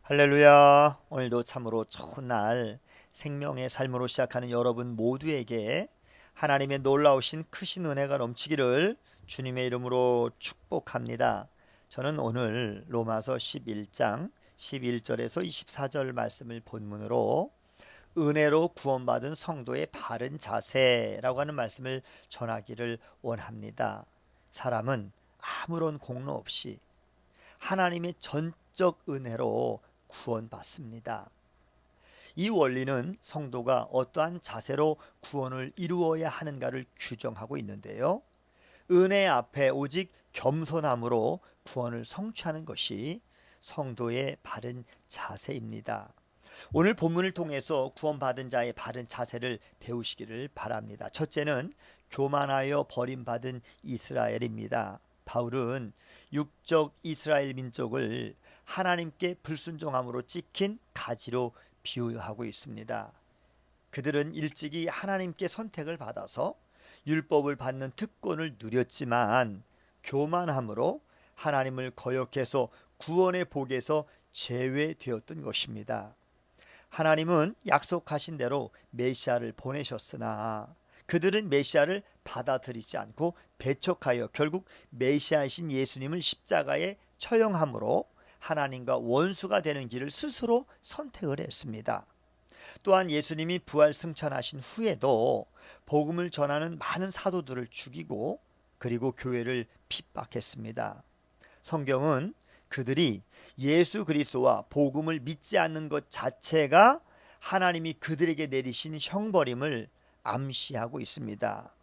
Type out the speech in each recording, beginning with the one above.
할렐루야. 오늘도 참으로 좋은 날, 생명의 삶으로 시작하는 여러분 모두에게 하나님의 놀라우신 크신 은혜가 넘치기를 주님의 이름으로 축복합니다. 저는 오늘 로마서 11장 11절에서 24절 말씀을 본문으로 은혜로 구원받은 성도의 바른 자세라고 하는 말씀을 전하기를 원합니다. 사람은 아무런 공로 없이 하나님의 전적 은혜로 구원받습니다. 이 원리는 성도가 어떠한 자세로 구원을 이루어야 하는가를 규정하고 있는데요. 은혜 앞에 오직 겸손함으로 구원을 성취하는 것이 성도의 바른 자세입니다. 오늘 본문을 통해서 구원받은 자의 바른 자세를 배우시기를 바랍니다. 첫째는 교만하여 버림받은 이스라엘입니다. 바울은 육적 이스라엘 민족을 하나님께 불순종함으로 찍힌 가지로 비유하고 있습니다. 그들은 일찍이 하나님께 선택을 받아서 율법을 받는 특권을 누렸지만 교만함으로 하나님을 거역해서 구원의 복에서 제외되었던 것입니다. 하나님은 약속하신 대로 메시아를 보내셨으나 그들은 메시아를 받아들이지 않고 배척하여 결국 메시아이신 예수님을 십자가에 처형함으로 하나님과 원수가 되는 길을 스스로 선택을 했습니다. 또한 예수님이 부활 승천하신 후에도 복음을 전하는 많은 사도들을 죽이고 그리고 교회를 핍박했습니다. 성경은 그들이 예수 그리스도와 복음을 믿지 않는 것 자체가 하나님이 그들에게 내리신 형벌임을 암시하고 있습니다.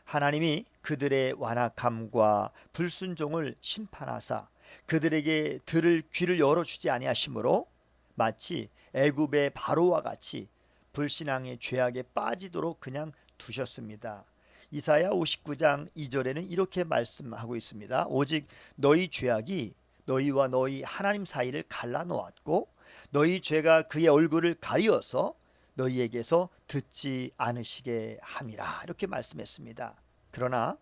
하나님이 그들의 완악함과 불순종을 심판하사 그들에게 들을 귀를 열어주지 아니하시므로 마치 애굽의 바로와 같이 불신앙의 죄악에 빠지도록 그냥 두셨습니다. 이사야 59장 2절에는 이렇게 말씀하고 있습니다. 오직 너희 죄악이 너희와 너희 하나님 사이를 갈라놓았고 너희 죄가 그의 얼굴을 가리어서 너희에게서 듣지 않으시게 함이라 이렇게 말씀했습니다. 그러나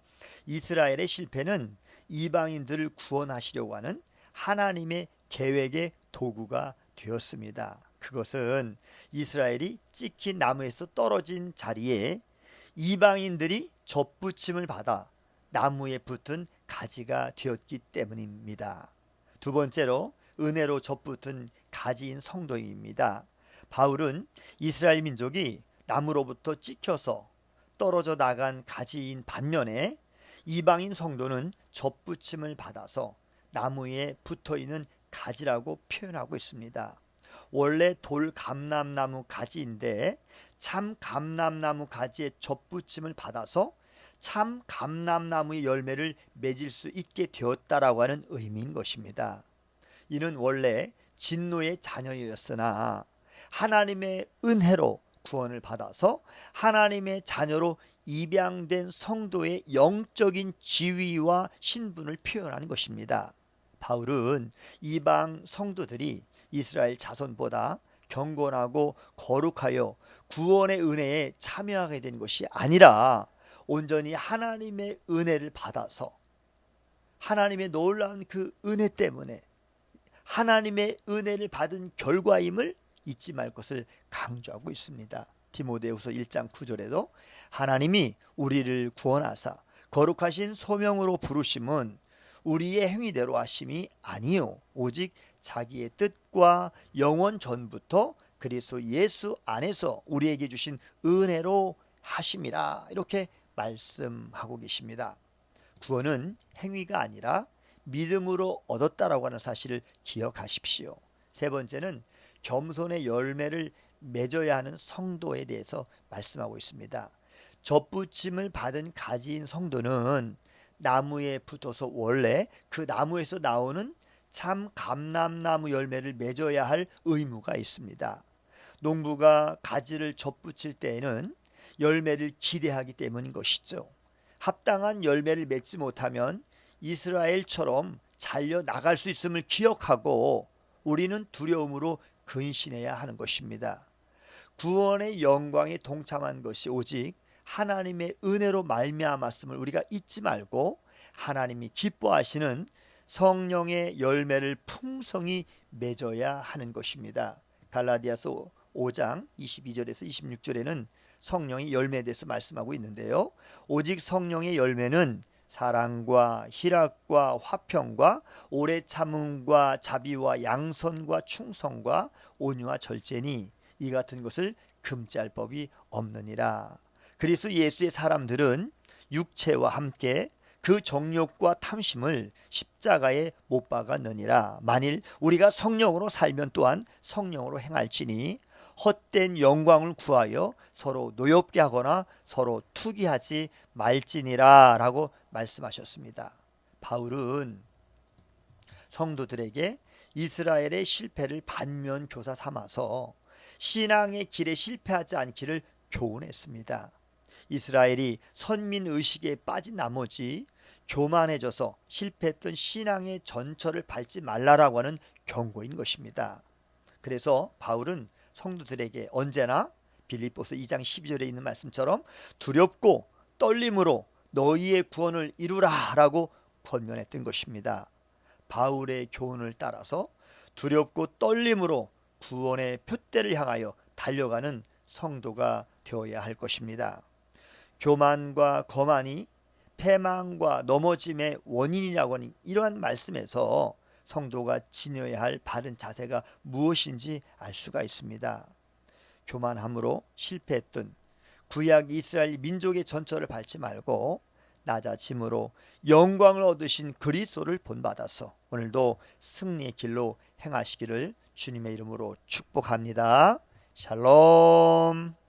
이스라엘의 실패는 이방인들을 구원하시려고 하는 하나님의 계획의 도구가 되었습니다. 그것은 이스라엘이 찍힌 나무에서 떨어진 자리에 이방인들이 접붙임을 받아 나무에 붙은 가지가 되었기 때문입니다. 두 번째로 은혜로 접붙은 가지인 성도입니다. 바울은 이스라엘 민족이 나무로부터 찍혀서 떨어져 나간 가지인 반면에 이방인 성도는 접붙임을 받아서 나무에 붙어있는 가지라고 표현하고 있습니다. 원래 돌감람나무 가지인데 참 감람나무 가지의 접붙임을 받아서 참 감람나무의 열매를 맺을 수 있게 되었다라고 하는 의미인 것입니다. 이는 원래 진노의 자녀였으나 하나님의 은혜로 구원을 받아서 하나님의 자녀로 입양된 성도의 영적인 지위와 신분을 표현하는 것입니다. 바울은 이방 성도들이 이스라엘 자손보다 경건하고 거룩하여 구원의 은혜에 참여하게 된 것이 아니라 온전히 하나님의 은혜를 받아서 하나님의 놀라운 그 은혜 때문에 하나님의 은혜를 받은 결과임을 잊지 말 것을 강조하고 있습니다. 디모데후서 1장 9절에도 하나님이 우리를 구원하사 거룩하신 소명으로 부르심은 우리의 행위대로 하심이 아니요 오직 자기의 뜻과 영원 전부터 그리스도 예수 안에서 우리에게 주신 은혜로 하심이라 이렇게 말씀하고 계십니다. 구원은 행위가 아니라 믿음으로 얻었다라고 하는 사실을 기억하십시오. 세 번째는 겸손의 열매를 맺어야 하는 성도에 대해서 말씀하고 있습니다. 접붙임을 받은 가지인 성도는 나무에 붙어서 원래 그 나무에서 나오는 참 감람나무 열매를 맺어야 할 의무가 있습니다. 농부가 가지를 접붙일 때에는 열매를 기대하기 때문인 것이죠. 합당한 열매를 맺지 못하면 이스라엘처럼 잘려 나갈 수 있음을 기억하고 우리는 두려움으로 근신해야 하는 것입니다. 구원의 영광에 동참한 것이 오직 하나님의 은혜로 말미암았음을 우리가 잊지 말고 하나님이 기뻐하시는 성령의 열매를 풍성히 맺어야 하는 것입니다. 갈라디아서 5장 22절에서 26절에는 성령의 열매에 대해서 말씀하고 있는데요. 오직 성령의 열매는 사랑과 희락과 화평과 오래 참음과 자비와 양선과 충성과 온유와 절제니 이 같은 것을 금지할 법이 없느니라. 그리스도 예수의 사람들은 육체와 함께 그 정욕과 탐심을 십자가에 못 박았느니라. 만일 우리가 성령으로 살면 또한 성령으로 행할지니 헛된 영광을 구하여 서로 노엽게 하거나 서로 투기하지 말지니라 라고 말씀하셨습니다. 바울은 성도들에게 이스라엘의 실패를 반면교사 삼아서 신앙의 길에 실패하지 않기를 교훈했습니다. 이스라엘이 선민의식에 빠진 나머지 교만해져서 실패했던 신앙의 전철을 밟지 말라라고 하는 경고인 것입니다. 그래서 바울은 성도들에게 언제나 빌립보서 2장 12절에 있는 말씀처럼 두렵고 떨림으로 너희의 구원을 이루라 라고 권면했던 것입니다. 바울의 교훈을 따라서 두렵고 떨림으로 구원의 표대를 향하여 달려가는 성도가 되어야 할 것입니다. 교만과 거만이 패망과 넘어짐의 원인이라고 하는 이러한 말씀에서 성도가 지녀야 할 바른 자세가 무엇인지 알 수가 있습니다. 교만함으로 실패했던 구약 이스라엘 민족의 전철을 밟지 말고 낮아짐으로 영광을 얻으신 그리스도를 본받아서 오늘도 승리의 길로 행하시기를 주님의 이름으로 축복합니다. 샬롬.